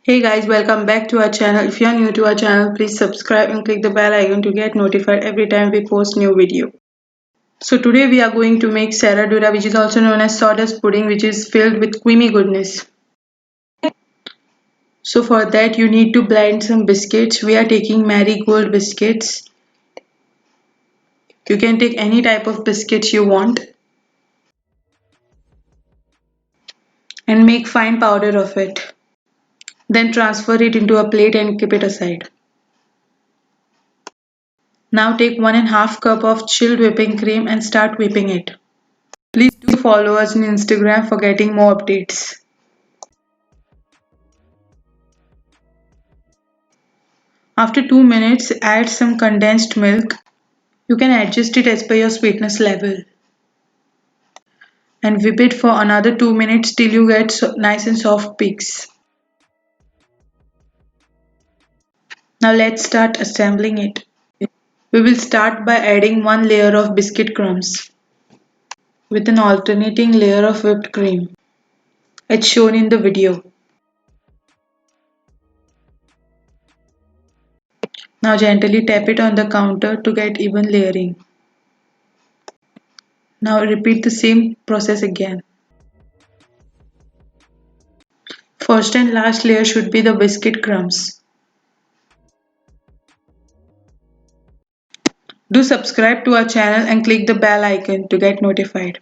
Hey guys, welcome back to our channel. If you are new to our channel, please subscribe and click the bell icon to get notified every time we post new video. So today we are going to make Serradura, which is also known as sawdust pudding, which is filled with creamy goodness. So for that you need to blend some biscuits. We are taking marigold biscuits. You can take any type of biscuits you want and make fine powder of it. Then transfer it into a plate and keep it aside. Now take 1.5 cup of chilled whipping cream and start whipping it. Please do follow us on Instagram for getting more updates. After 2 minutes, add some condensed milk. You can adjust it as per your sweetness level. And whip it for another 2 minutes till you get nice and soft peaks. Now let's start assembling it. We will start by adding one layer of biscuit crumbs with an alternating layer of whipped cream, as shown in the video. Now gently tap it on the counter to get even layering. Now repeat the same process again. First and last layer should be the biscuit crumbs. Do subscribe to our channel and click the bell icon to get notified.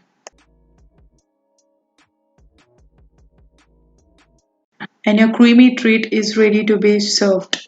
And your creamy treat is ready to be served.